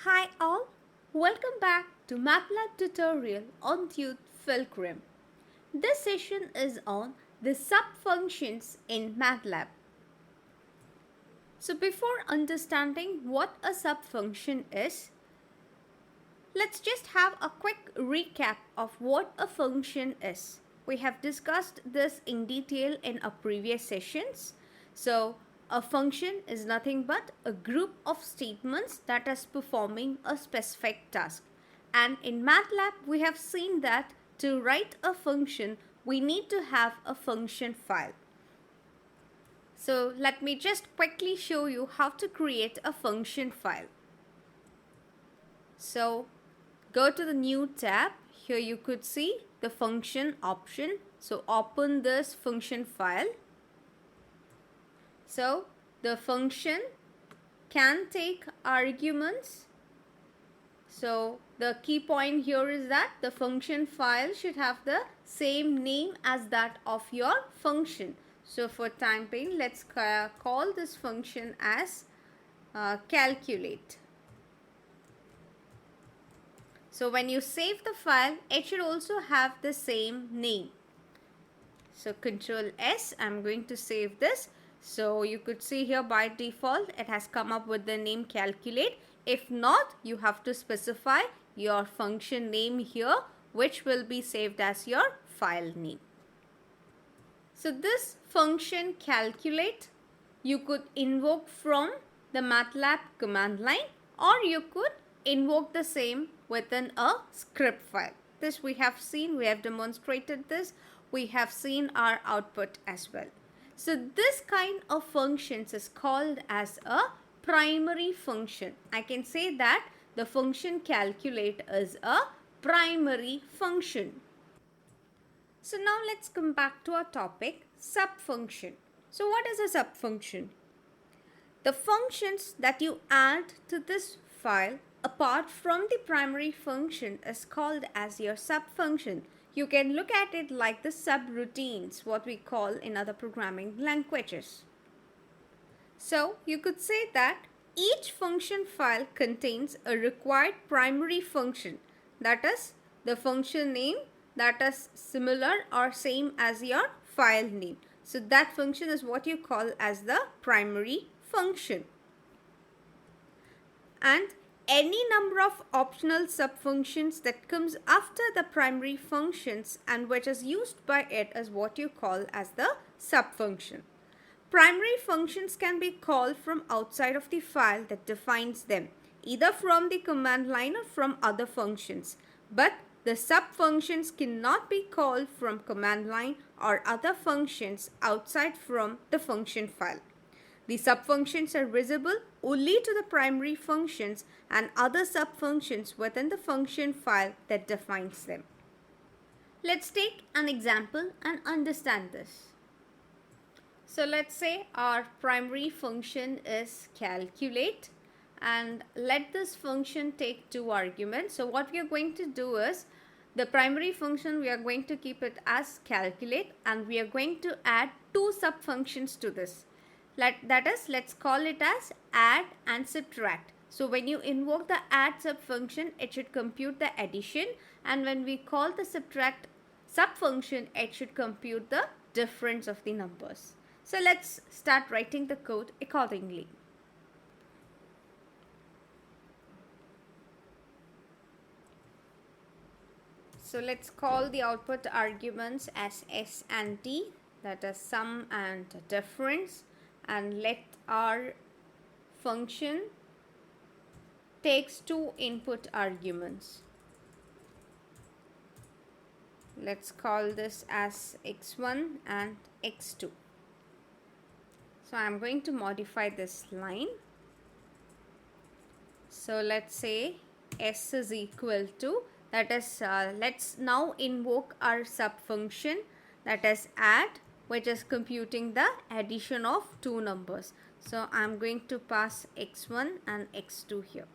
Hi all, welcome back to Matlab tutorial on Tute Fulcrum. This session is on the subfunctions in Matlab. So before understanding what a subfunction is, let's just have a quick recap of what a function is. We have discussed this in detail in our previous sessions. So a function is nothing but a group of statements that is performing a specific task. And in Matlab, we have seen that to write a function, we need to have a function file. So let me just quickly show you how to create a function file. So go to the new tab. Here you could see the function option. So open this function file. So the function can take arguments. So the key point here is that the function file should have the same name as that of your function. So for time being, let's call this function as calculate. So when you save the file, it should also have the same name. So Control S, I'm going to save this. So you could see here by default, it has come up with the name calculate. If not, you have to specify your function name here, which will be saved as your file name. So this function calculate, you could invoke from the Matlab command line, or you could invoke the same within a script file. This we have seen, we have demonstrated this, we have seen our output as well. So this kind of functions is called as a primary function. I can say that the function calculate is a primary function. So now let's come back to our topic, subfunction. So what is a subfunction? The functions that you add to this file apart from the primary function is called as your subfunction. You can look at it like the subroutines, what we call in other programming languages. So you could say that each function file contains a required primary function, that is the function name that is similar or same as your file name. So that function is what you call as the primary function. And any number of optional subfunctions that comes after the primary functions and which is used by it is what you call as the subfunction. Primary functions can be called from outside of the file that defines them, either from the command line or from other functions. But the subfunctions cannot be called from command line or other functions outside from the function file. The subfunctions are visible only to the primary functions and other subfunctions within the function file that defines them. Let's take an example and understand this. So let's say our primary function is calculate, and let this function take two arguments. So what we are going to do is, the primary function we are going to keep it as calculate, and we are going to add two subfunctions to this. That is, let's call it as add and subtract. So when you invoke the add subfunction, it should compute the addition, and when we call the subtract subfunction, it should compute the difference of the numbers. So let's start writing the code accordingly. So let's call the output arguments as S and T, that is sum and difference, and let our function takes two input arguments. Let's call this as x1 and x2. So I'm going to modify this line. So let's say S is equal to, that is, let's now invoke our subfunction, that is add, which is computing the addition of two numbers. So I'm going to pass x1 and x2 here.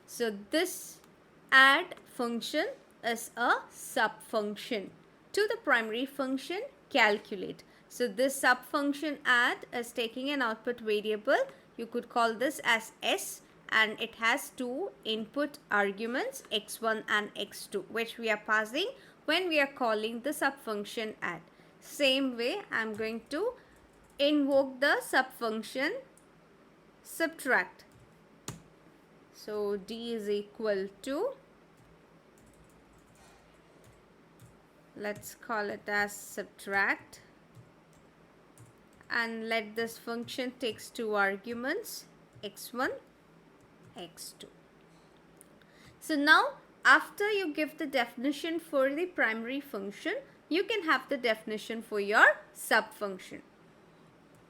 So this add function is a subfunction to the primary function calculate. So this subfunction add is taking an output variable. You could call this as S, and it has two input arguments x1 and x2, which we are passing when we are calling the subfunction add. Same way, I am going to invoke the subfunction subtract. So d is equal to, let's call it as subtract, and let this function takes two arguments x1, x2. So now after you give the definition for the primary function, you can have the definition for your subfunction.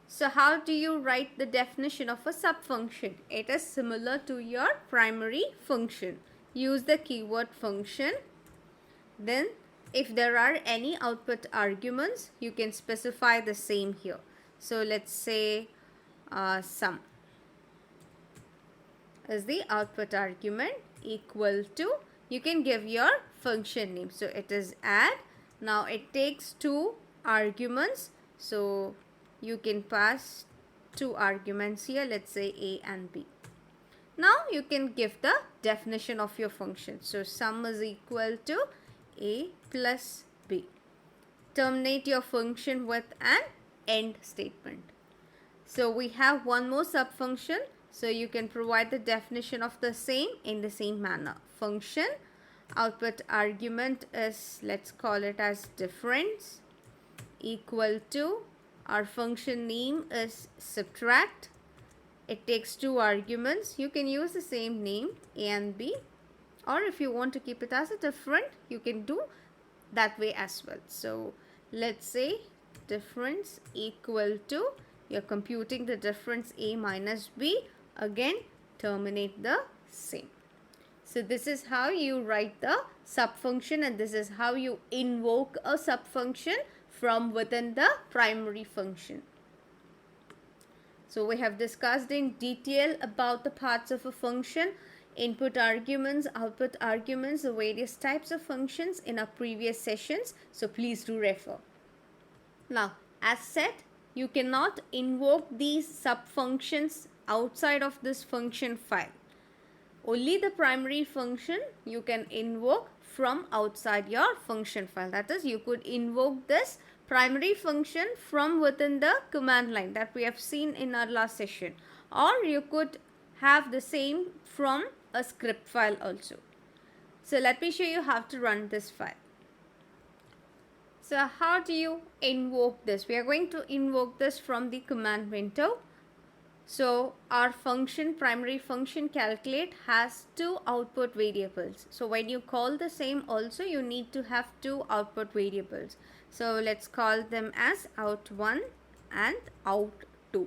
So how do you write the definition of a subfunction? It is similar to your primary function. Use the keyword function. Then if there are any output arguments, you can specify the same here. So let's say sum is the output argument equal to, you can give your function name. So it is add. Now it takes two arguments. So you can pass two arguments here, let's say a and b. Now you can give the definition of your function. So sum is equal to a plus b. Terminate your function with an end statement. So we have one more subfunction. So you can provide the definition of the same in the same manner. Function output argument is, let's call it as difference, equal to, our function name is subtract. It takes two arguments. You can use the same name a and b, or if you want to keep it as a different, you can do that way as well. So let's say difference equal to, you're computing the difference a minus b, again terminate the same. So this is how you write the subfunction, and this is how you invoke a subfunction from within the primary function. So we have discussed in detail about the parts of a function, input arguments, output arguments, the various types of functions in our previous sessions. So please do refer. Now, as said, you cannot invoke these subfunctions outside of this function file. Only the primary function you can invoke from outside your function file. That is, you could invoke this primary function from within the command line that we have seen in our last session, or you could have the same from a script file also. So let me show you how to run this file. So how do you invoke this? We are going to invoke this from the command window. So our function, primary function calculate, has two output variables. So when you call the same also, you need to have two output variables. So let's call them as out1 and out2.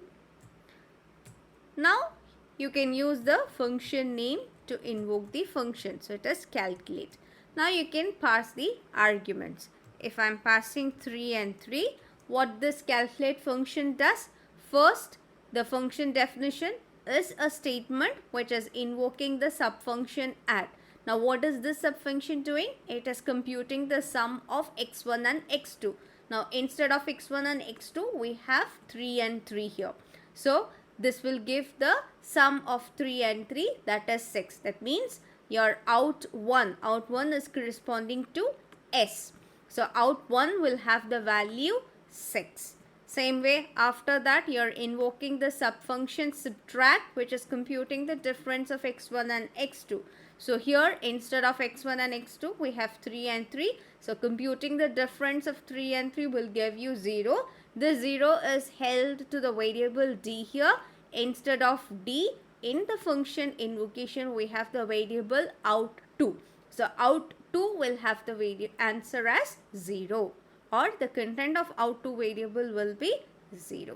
Now you can use the function name to invoke the function. So it is calculate. Now you can pass the arguments. If I'm passing 3 and 3, what this calculate function does? First, the function definition is a statement which is invoking the subfunction add. Now what is this subfunction doing? It is computing the sum of x1 and x2. Now instead of x1 and x2, we have 3 and 3 here. So this will give the sum of 3 and 3, that is 6. That means your out1 is corresponding to s. So out1 will have the value 6. Same way, after that you are invoking the subfunction subtract, which is computing the difference of x1 and x2. So here instead of x1 and x2, we have 3 and 3. So computing the difference of 3 and 3 will give you 0. This 0 is held to the variable d here. Instead of d, in the function invocation, we have the variable out2. So out2 will have the answer as 0. Or the content of out2 variable will be 0.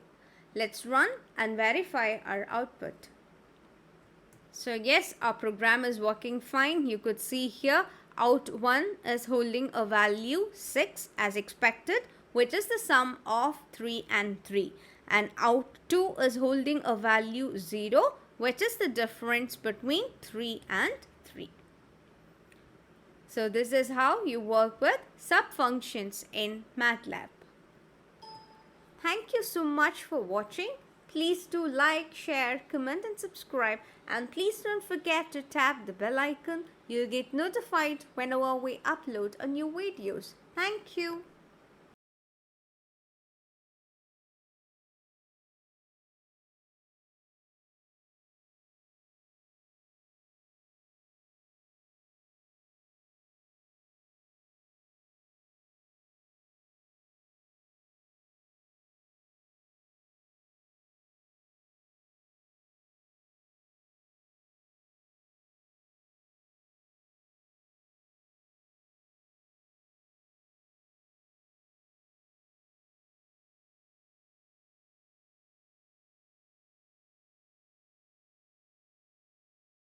Let's run and verify our output. So yes, our program is working fine. You could see here out1 is holding a value 6 as expected, which is the sum of 3 and 3. And out2 is holding a value 0, which is the difference between 3 and 3. So this is how you work with subfunctions in Matlab. Thank you so much for watching. Please do like, share, comment and subscribe, and please don't forget to tap the bell icon. You'll get notified whenever we upload a new videos. Thank you.